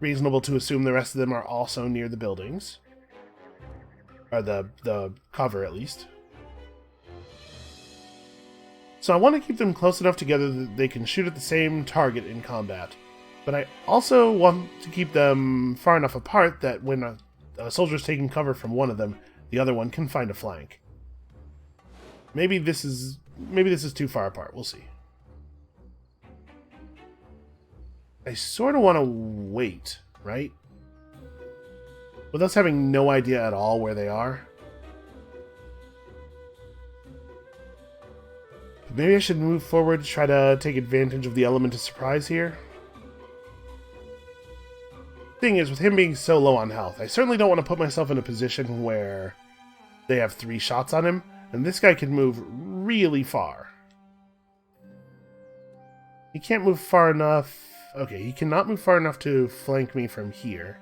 Reasonable to assume the rest of them are also near the buildings. Or the cover, at least. So I want to keep them close enough together that they can shoot at the same target in combat. But I also want to keep them far enough apart that when a soldier's taking cover from one of them, the other one can find a flank. Maybe this is too far apart. We'll see. I sort of want to wait, right? With us having no idea at all where they are. But maybe I should move forward to try to take advantage of the element of surprise here. Thing is, with him being so low on health, I certainly don't want to put myself in a position where they have 3 shots on him, and this guy can move really far. He can't move far enough. Okay, he cannot move far enough to flank me from here.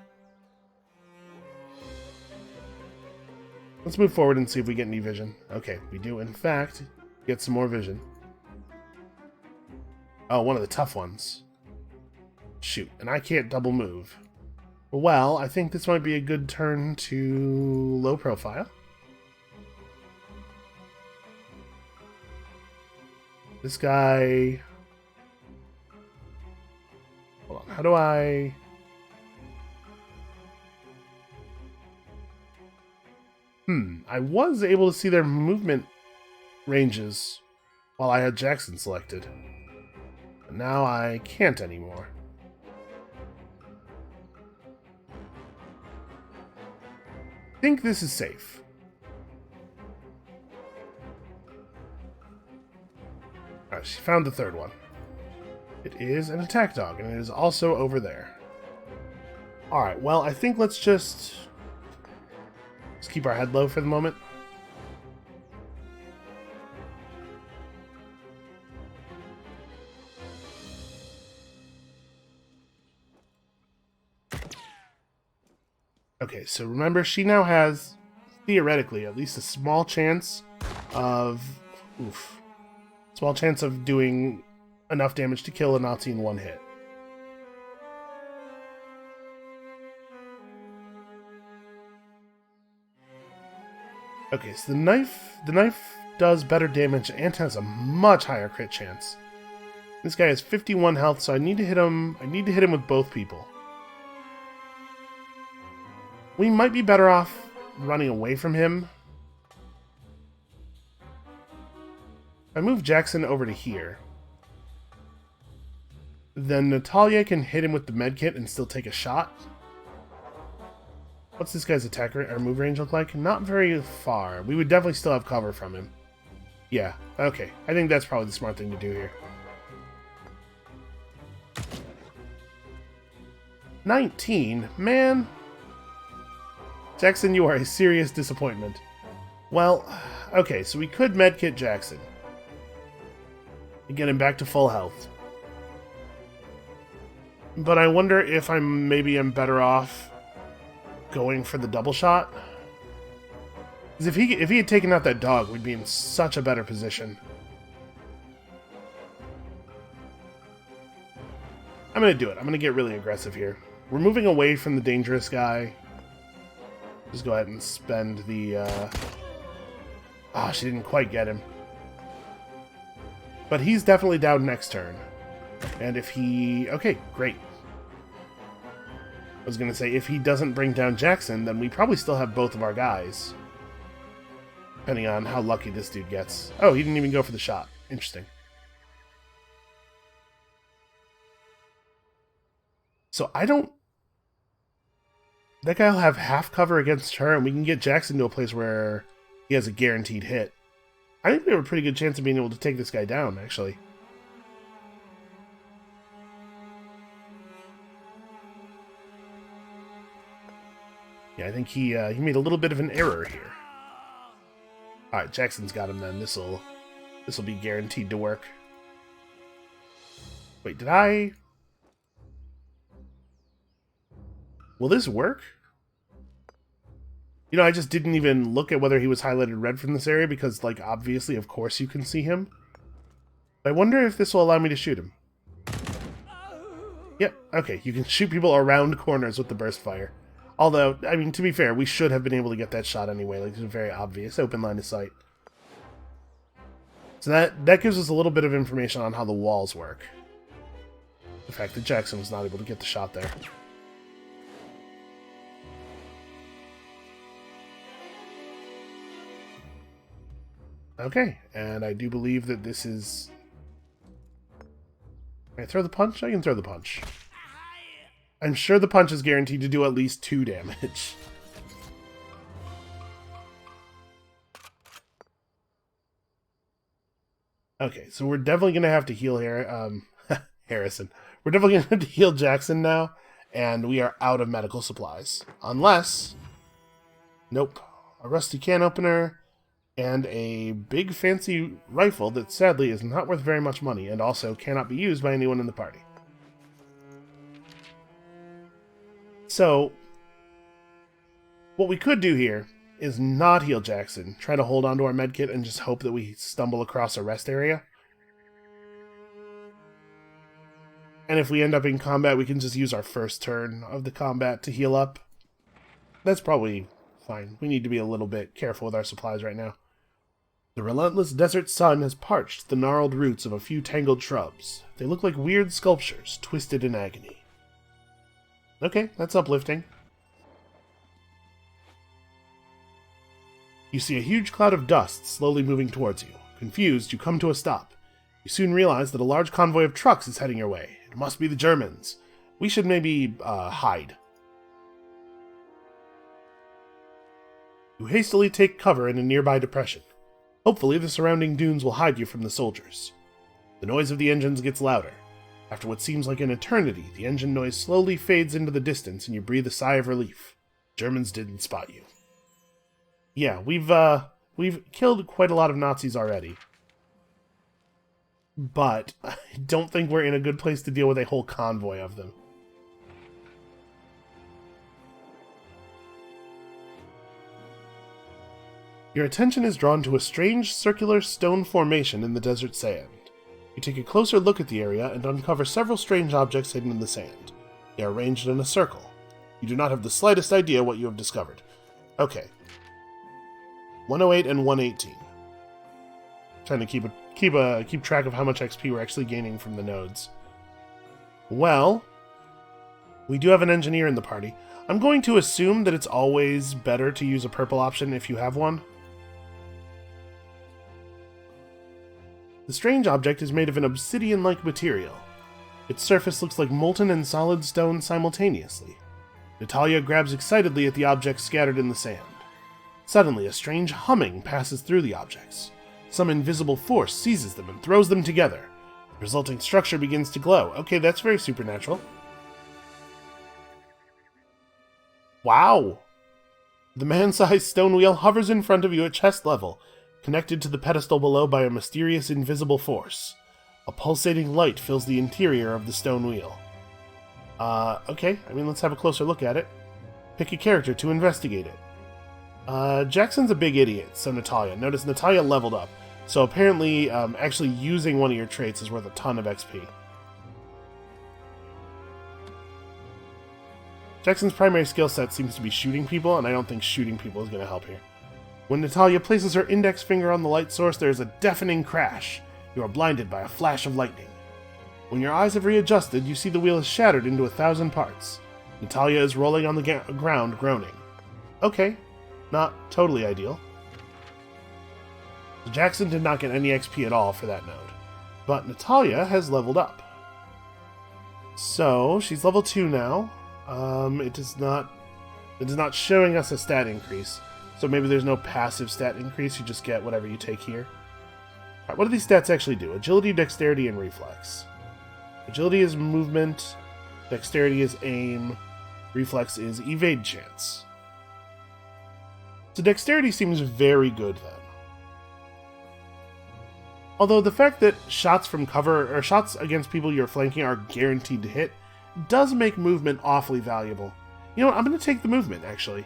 Let's move forward and see if we get any vision. Okay, we do, in fact, get some more vision. Oh, one of the tough ones. Shoot, and I can't double move. Well, I think this might be a good turn to low profile. This guy... Hold on, how do I... I was able to see their movement ranges while I had Jackson selected. But now I can't anymore. I think this is safe. Alright, she found the third one. It is an attack dog, and it is also over there. Alright, well, I think let's just keep our head low for the moment. Okay, so remember, she now has, theoretically, at least a small chance of... small chance of doing enough damage to kill a Nazi in one hit. Okay, so the knife does better damage and has a much higher crit chance. This guy has 51 health, so I need to hit him with both people. We might be better off running away from him. I move Jackson over to here. Then Natalia can hit him with the medkit and still take a shot. What's this guy's attack or move range look like? Not very far. We would definitely still have cover from him. Yeah, okay. I think that's probably the smart thing to do here. 19? Man. Jackson, you are a serious disappointment. Well, okay, so we could medkit Jackson and get him back to full health. But I wonder if maybe I'm better off going for the double shot. Because if he had taken out that dog, we'd be in such a better position. I'm going to do it. I'm going to get really aggressive here. We're moving away from the dangerous guy. Just go ahead and spend the... she didn't quite get him. But he's definitely down next turn. And if he... Okay, great. I was going to say, if he doesn't bring down Jackson, then we probably still have both of our guys. Depending on how lucky this dude gets. Oh, he didn't even go for the shot. Interesting. So I don't... That guy will have half cover against her, and we can get Jackson to a place where he has a guaranteed hit. I think we have a pretty good chance of being able to take this guy down, actually. Yeah, I think he made a little bit of an error here. Alright, Jackson's got him then. This'll be guaranteed to work. Wait, did I... Will this work? You know, I just didn't even look at whether he was highlighted red from this area because, like, obviously, of course you can see him. But I wonder if this will allow me to shoot him. Yep, okay, you can shoot people around corners with the burst fire. Although, I mean, to be fair, we should have been able to get that shot anyway. Like, it's a very obvious open line of sight. So that gives us a little bit of information on how the walls work. The fact that Jackson was not able to get the shot there. Okay, and I do believe that this is... Can I throw the punch? I can throw the punch. I'm sure the punch is guaranteed to do at least 2 damage. Okay, so we're definitely going to have to heal Harrison. We're definitely going to have to heal Jackson now, and we are out of medical supplies. Unless... Nope. A rusty can opener, and a big fancy rifle that sadly is not worth very much money, and also cannot be used by anyone in the party. So, what we could do here is not heal Jackson, try to hold on to our medkit, and just hope that we stumble across a rest area. And if we end up in combat, we can just use our first turn of the combat to heal up. That's probably fine. We need to be a little bit careful with our supplies right now. The relentless desert sun has parched the gnarled roots of a few tangled shrubs. They look like weird sculptures, twisted in agony. Okay, that's uplifting. You see a huge cloud of dust slowly moving towards you. Confused, you come to a stop. You soon realize that a large convoy of trucks is heading your way. It must be the Germans. We should maybe, hide. You hastily take cover in a nearby depression. Hopefully the surrounding dunes will hide you from the soldiers. The noise of the engines gets louder. After what seems like an eternity, the engine noise slowly fades into the distance and you breathe a sigh of relief. Germans didn't spot you. Yeah, we've killed quite a lot of Nazis already. But I don't think we're in a good place to deal with a whole convoy of them. Your attention is drawn to a strange circular stone formation in the desert sand. You take a closer look at the area and uncover several strange objects hidden in the sand. They are arranged in a circle. You do not have the slightest idea what you have discovered. Okay. 108 and 118. Trying to keep track of how much XP we're actually gaining from the nodes. Well, we do have an engineer in the party. I'm going to assume that it's always better to use a purple option if you have one. The strange object is made of an obsidian-like material. Its surface looks like molten and solid stone simultaneously. Natalia grabs excitedly at the objects scattered in the sand. Suddenly, a strange humming passes through the objects. Some invisible force seizes them and throws them together. The resulting structure begins to glow. Okay, that's very supernatural. Wow! The man-sized stone wheel hovers in front of you at chest level, connected to the pedestal below by a mysterious invisible force. A pulsating light fills the interior of the stone wheel. Okay, I mean, let's have a closer look at it. Pick a character to investigate it. Jackson's a big idiot, so Natalia. Notice Natalia leveled up, so apparently actually using one of your traits is worth a ton of XP. Jackson's primary skill set seems to be shooting people, and I don't think shooting people is going to help here. When Natalia places her index finger on the light source, there is a deafening crash. You are blinded by a flash of lightning. When your eyes have readjusted, you see the wheel is shattered into 1,000 parts. Natalia is rolling on the ground, groaning. Okay, not totally ideal. Jackson did not get any XP at all for that node, but Natalia has leveled up. So, she's level 2 now. It is not showing us a stat increase. So maybe there's no passive stat increase, you just get whatever you take here. Alright, what do these stats actually do? Agility, dexterity, and reflex. Agility is movement, dexterity is aim, reflex is evade chance. So dexterity seems very good then. Although the fact that shots from cover, or shots against people you're flanking are guaranteed to hit, does make movement awfully valuable. You know what, I'm going to take the movement, actually.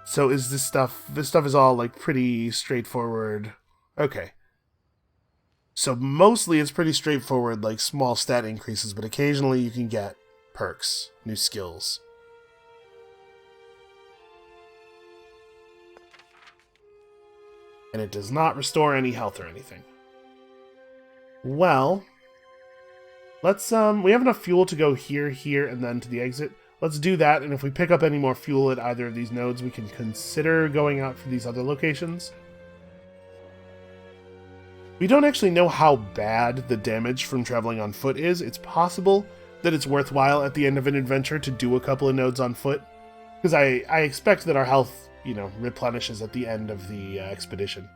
So is this stuff is all like pretty straightforward. Okay. So mostly it's pretty straightforward, like small stat increases, but occasionally you can get perks, new skills. And it does not restore any health or anything. Well, let's, we have enough fuel to go here, here, and then to the exit. Let's do that, and if we pick up any more fuel at either of these nodes, we can consider going out for these other locations. We don't actually know how bad the damage from traveling on foot is. It's possible that it's worthwhile at the end of an adventure to do a couple of nodes on foot, because I expect that our health, replenishes at the end of the expedition.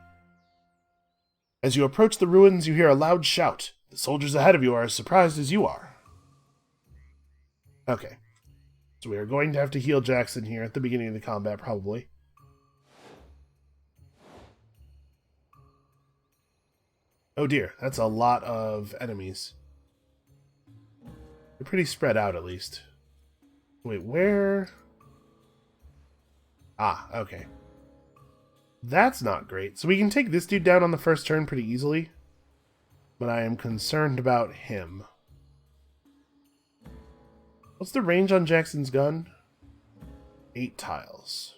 As you approach the ruins, you hear a loud shout. The soldiers ahead of you are as surprised as you are. Okay. So we are going to have to heal Jackson here at the beginning of the combat, probably. Oh dear, that's a lot of enemies. They're pretty spread out, at least. Wait, where? Ah, okay. That's not great. So we can take this dude down on the first turn pretty easily. But I am concerned about him. What's the range on Jackson's gun? 8 tiles.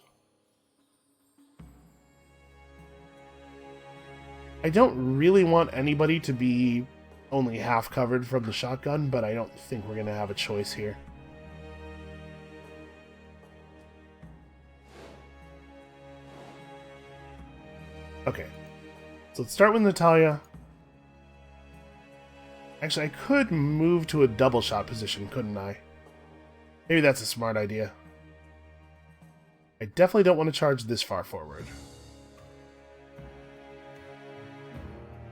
I don't really want anybody to be only half covered from the shotgun, but I don't think we're going to have a choice here. Okay. So let's start with Natalia. Actually, I could move to a double shot position, couldn't I? Maybe that's a smart idea. I definitely don't want to charge this far forward.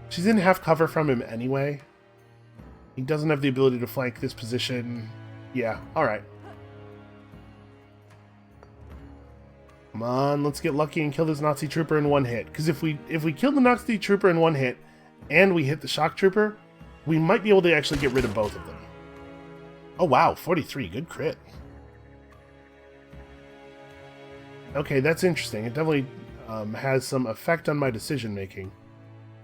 She's in half cover from him anyway. He doesn't have the ability to flank this position. Yeah, alright. Come on, let's get lucky and kill this Nazi trooper in one hit. Because if we kill the Nazi trooper in one hit, and we hit the shock trooper, we might be able to actually get rid of both of them. Oh wow, 43, good crit. Okay, that's interesting. It definitely has some effect on my decision making.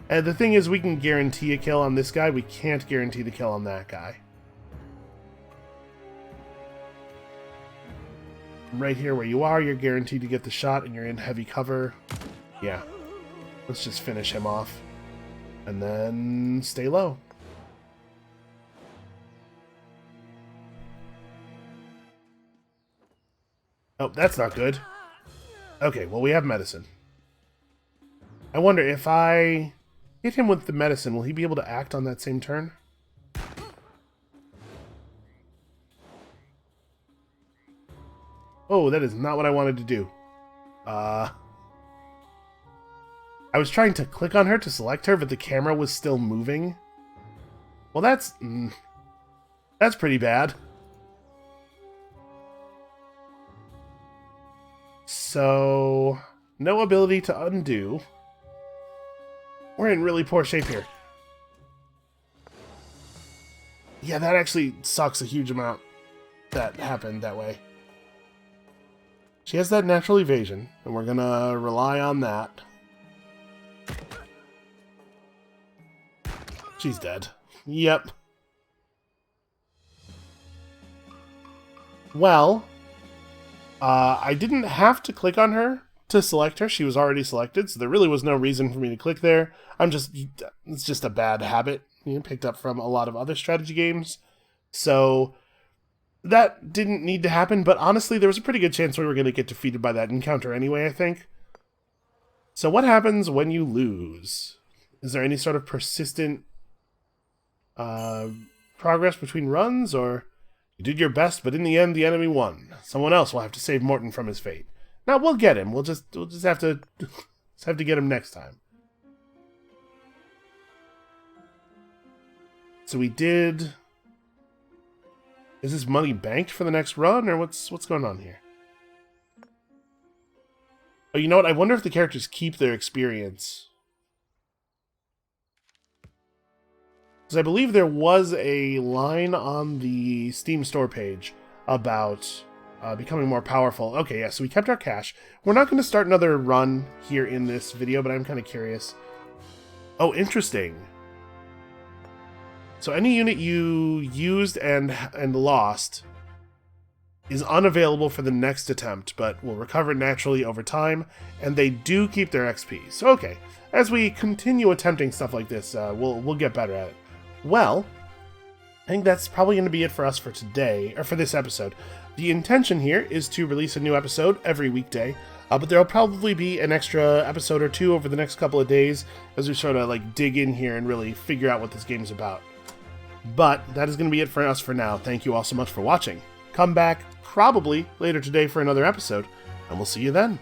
And the thing is, we can guarantee a kill on this guy, we can't guarantee the kill on that guy. Right here where you are, you're guaranteed to get the shot and you're in heavy cover. Yeah. Let's just finish him off. And then stay low. Oh, that's not good. Okay, well, we have medicine. I wonder if I hit him with the medicine, will he be able to act on that same turn? Oh, that is not what I wanted to do. I was trying to click on her to select her, but the camera was still moving. Well, that's pretty bad. So, no ability to undo. We're in really poor shape here. Yeah, that actually sucks a huge amount that happened that way. She has that natural evasion, and we're gonna rely on that. She's dead. Yep. Well, I didn't have to click on her to select her. She was already selected, so there really was no reason for me to click there. It's just a bad habit, picked up from a lot of other strategy games. So that didn't need to happen, but honestly, there was a pretty good chance we were going to get defeated by that encounter anyway, I think. So what happens when you lose? Is there any sort of persistent progress between runs, or you did your best, but in the end, the enemy won? Someone else will have to save Morton from his fate. Now we'll get him. We'll just have to get him next time. So we did. Is this money banked for the next run, or what's going on here? Oh, you know what? I wonder if the characters keep their experience. Because I believe there was a line on the Steam store page about becoming more powerful. Okay, yeah, so we kept our cash. We're not going to start another run here in this video, but I'm kind of curious. Oh, interesting. So any unit you used and lost is unavailable for the next attempt, but will recover naturally over time, and they do keep their XP. So okay, as we continue attempting stuff like this, we'll get better at it. Well, I think that's probably going to be it for us for today, or for this episode. The intention here is to release a new episode every weekday, but there'll probably be an extra episode or two over the next couple of days as we sort of like dig in here and really figure out what this game's about. But that is going to be it for us for now. Thank you all so much for watching. Come back probably later today for another episode, and we'll see you then.